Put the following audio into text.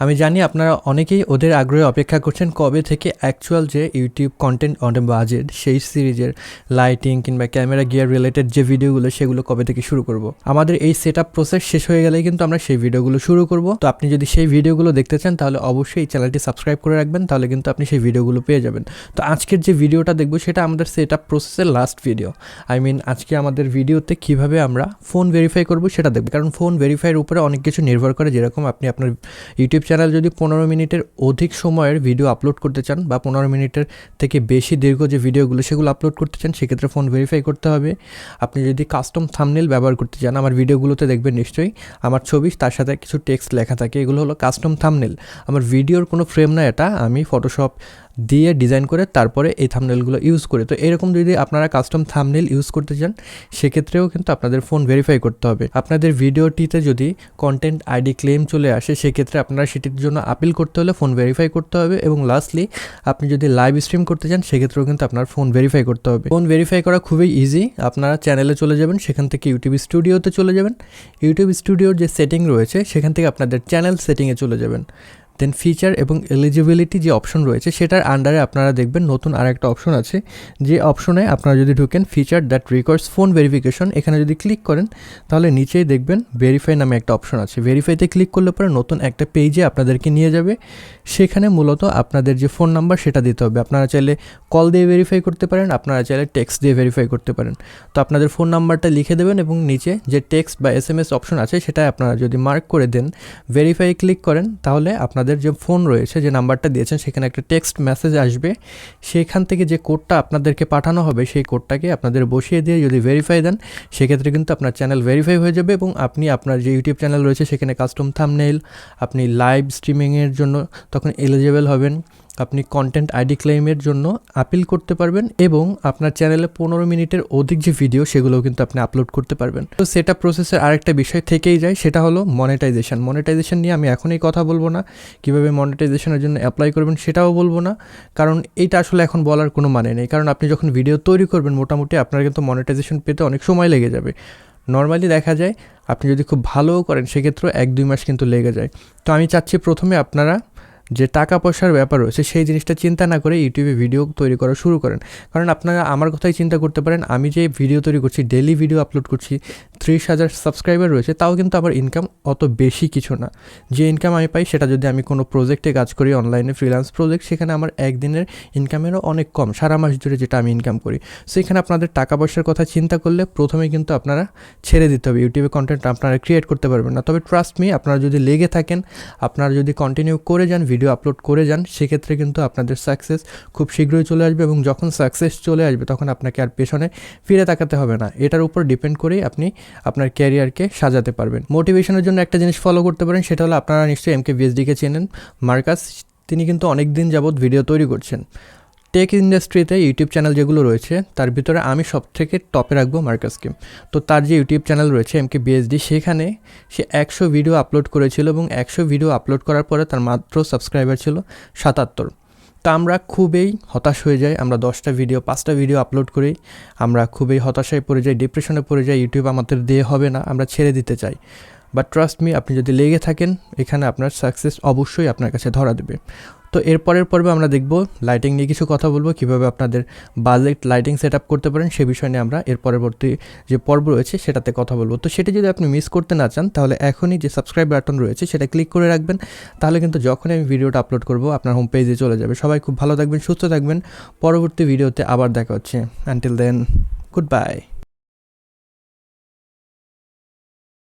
আমি জানি আপনারা অনেকেই ওদের আগ্রহে অপেক্ষা করছেন কবে থেকে অ্যাকচুয়াল যে ইউটিউব কন্টেন্ট অন বাজেট সেই সিরিজের লাইটিং কিংবা ক্যামেরা গিয়ার রিলেটেড যে ভিডিওগুলো সেগুলো কবে থেকে শুরু করব। আমাদের এই সেট আপ প্রসেস শেষ হয়ে গেলেই কিন্তু আমরা সেই ভিডিওগুলো শুরু করব। তো আপনি যদি সেই ভিডিওগুলো দেখতে চান তাহলে অবশ্যই এই চ্যানেলটি সাবস্ক্রাইব করে রাখবেন, তাহলে কিন্তু আপনি সেই ভিডিওগুলো পেয়ে যাবেন। তো আজকের যে ভিডিওটা দেখব সেটা আমাদের সেট আপ প্রসেসের লাস্ট ভিডিও। আজকে আমাদের ভিডিওতে কিভাবে আমরা ফোন ভেরিফাই করব সেটা দেখব, কারণ ফোন ভেরিফাইয়ের উপরে অনেক কিছু নির্ভর করে। যেরকম আপনি আপনার ইউটিউব চ্যানেল যদি 15 মিনিটের অধিক সময়ের ভিডিও আপলোড করতে চান বা 15 মিনিটের থেকে বেশি দীর্ঘ যে ভিডিওগুলো সেগুলো আপলোড করতে চান, সেক্ষেত্রে ফোন ভেরিফাই করতে হবে। আপনি যদি কাস্টম থাম্বনেল ব্যবহার করতে চান, আমার ভিডিওগুলোতে দেখবেন নিশ্চয়ই আমার ছবি তার সাথে কিছু টেক্সট লেখা থাকে, এগুলো হলো কাস্টম থাম্বনেল। আমার ভিডিওর কোনো ফ্রেম না, এটা আমি ফটোশপ দিয়ে ডিজাইন করে তারপরে এই থাম্বনেলগুলো ইউজ করে। তো এরকম যদি আপনারা কাস্টম থাম্বনেল ইউজ করতে চান সেক্ষেত্রেও কিন্তু আপনাদের ফোন ভেরিফাই করতে হবে। আপনাদের ভিডিওটিতে যদি কন্টেন্ট আইডি ক্লেম চলে আসে সেক্ষেত্রে আপনারা সেটির জন্য আপিল করতে হলে ফোন ভেরিফাই করতে হবে। এবং লাস্টলি আপনি যদি লাইভ স্ট্রিম করতে চান সেক্ষেত্রেও কিন্তু আপনার ফোন ভেরিফাই করতে হবে। ফোন ভেরিফাই করা খুবই ইজি। আপনারা চ্যানেলে চলে যাবেন, সেখান থেকে ইউটিউব স্টুডিওতে চলে যাবেন। ইউটিউব স্টুডিওর যে সেটিং রয়েছে সেখান থেকে আপনাদের চ্যানেল সেটিংয়ে চলে যাবেন। দেন ফিচার এবং এলিজিবিলিটি যে অপশন রয়েছে সেটার আন্ডারে আপনারা দেখবেন নতুন আরেকটা অপশন আছে, যে অপশনে আপনারা যদি ঢুকেন feature that requires phone verification, এখানে যদি ক্লিক করেন তাহলে নিচেই দেখবেন ভেরিফাই নামে একটা অপশন আছে। ভেরিফাইতে ক্লিক করলে পরে নতুন একটা পেজে আপনাদেরকে নিয়ে যাবে। সেখানে মূলত আপনাদের যে ফোন নাম্বার সেটা দিতে হবে। আপনারা চাইলে কল দিয়ে ভেরিফাই করতে পারেন, আপনারা চাইলে টেক্সট দিয়ে ভেরিফাই করতে পারেন। তো আপনাদের ফোন নাম্বারটা লিখে দেবেন এবং নিচে যে টেক্সট বা SMS অপশন আছে সেটা আপনারা যদি মার্ক করে দেন, ভেরিফাই ক্লিক করেন, তাহলে আপনাদের যে ফোন রয়েছে যে নাম্বারটা দিয়েছেন সেখানে একটা টেক্সট মেসেজ আসবে। সেখান থেকে যে কোডটা আপনাদেরকে পাঠানো হবে সেই কোডটাকে আপনাদের বসিয়ে দিয়ে যদি ভেরিফাই দেন সেক্ষেত্রে কিন্তু আপনার চ্যানেল ভেরিফাই হয়ে যাবে এবং আপনি আপনার যে ইউটিউব চ্যানেল রয়েছে সেখানে কাস্টম থাম্বনেল, আপনি লাইভ স্ট্রিমিংয়ের জন্য তখন এলিজিবল হবেন, আপনি কন্টেন্ট আইডি ক্লেইমের জন্য আপিল করতে পারবেন এবং আপনার চ্যানেলে 15 মিনিটের অধিক যে ভিডিও সেগুলোও কিন্তু আপনি আপলোড করতে পারবেন। তো সেটা প্রসেসের আরেকটা বিষয় থেকেই যায়, সেটা হলো মনিটাইজেশন। মনিটাইজেশন নিয়ে আমি এখনই কথা বলবো না, কীভাবে মনিটাইজেশনের জন্য অ্যাপ্লাই করবেন সেটাও বলবো না, কারণ এইটা আসলে এখন বলার কোনো মানে নেই। কারণ আপনি যখন ভিডিও তৈরি করবেন মোটামুটি আপনার কিন্তু মনিটাইজেশন পেতে অনেক সময় লেগে যাবে। নর্মালি দেখা যায় আপনি যদি খুব ভালোও করেন সেক্ষেত্রেও 1-2 মাস কিন্তু লেগে যায়। তো আমি চাচ্ছি প্রথমে আপনারা যে টাকা পয়সার ব্যাপার রয়েছে সেই জিনিসটা চিন্তা না করে ইউটিউবে ভিডিও তৈরি করা শুরু করেন। কারণ আপনারা আমার কথাই চিন্তা করতে পারেন, আমি যে ভিডিও তৈরি করছি, ডেইলি ভিডিও আপলোড করছি, 30,000 সাবস্ক্রাইবার রয়েছে, তাও কিন্তু আমার ইনকাম অত বেশি কিছু না। যে ইনকাম আমি পাই সেটা যদি আমি কোনো প্রজেক্টে কাজ করি, অনলাইনে ফ্রিল্যান্স প্রজেক্ট, সেখানে আমার একদিনের ইনকামেরও অনেক কম, সারা মাস জুড়ে যেটা আমি ইনকাম করি। সেখানে আপনাদের টাকা পয়সার কথা চিন্তা করলে প্রথমে কিন্তু আপনারা ছেড়ে দিতে হবে, ইউটিউবে কন্টেন্ট আপনারা ক্রিয়েট করতে পারবেন না। তবে ট্রাস্ট মি, আপনারা যদি লেগে থাকেন, আপনারা যদি কন্টিনিউ করে যান, ভিডিও আপলোড করে যান, সেক্ষেত্রে কিন্তু আপনাদের সাকসেস খুব শীঘ্রই চলে আসবে এবং যখন সাকসেস চলে আসবে তখন আপনাকে আর পেছনে ফিরে তাকাতে হবে না। এটার উপর ডিপেন্ড করেই আপনি আপনার ক্যারিয়ারকে সাজাতে পারবেন। মোটিভেশনের জন্য একটা জিনিস ফলো করতে পারেন, সেটা হলো আপনারা নিশ্চয়ই MKBHD-কে চেনেন। মার্কাস, তিনি কিন্তু অনেক দিন যাবৎ ভিডিও তৈরি করছেন। টেক ইন্ডাস্ট্রিতে ইউটিউব চ্যানেল যেগুলো রয়েছে তার ভিতরে আমি সব থেকে টপে রাখবো মার্কাসকে। তো তার যে ইউটিউব চ্যানেল রয়েছে MKBHD, সেখানে সে 100 ভিডিও আপলোড করেছিল এবং 100 ভিডিও আপলোড করার পরে তার মাত্র সাবস্ক্রাইবার ছিল 77। তো আমরা খুবই হতাশ হয়ে যাই, আমরা 10টা ভিডিও 5টা ভিডিও আপলোড করি, আমরা খুবই হতাশায় পড়ে যাই, ডিপ্রেশনে পড়ে যাই, ইউটিউব আমাদের দিয়ে হবে না, আমরা ছেড়ে দিতে চাই। বাট ট্রাস্ট মি, আপনি যদি লেগে থাকেন এখানে আপনার সাকসেস অবশ্যই আপনার কাছে ধরা দেবে। তো এরপরের পর্বে আমরা দেখব লাইটিং নিয়ে কিছু কথা বলবো, কীভাবে আপনাদের বাজেট লাইটিং সেট আপ করতে পারেন সে বিষয় নিয়ে আমরা এর পরবর্তী যে পর্ব রয়েছে সেটাতে কথা বলবো। তো সেটা যদি আপনি মিস করতে না চান তাহলে এখনই যে সাবস্ক্রাইব বাটন রয়েছে সেটা ক্লিক করে রাখবেন, তাহলে কিন্তু যখনই আমি ভিডিওটা আপলোড করব আপনার হোম পেজে চলে যাবে। সবাই খুব ভালো থাকবেন, সুস্থ থাকবেন, পরবর্তী ভিডিওতে আবার দেখা হচ্ছে। Until then, good by.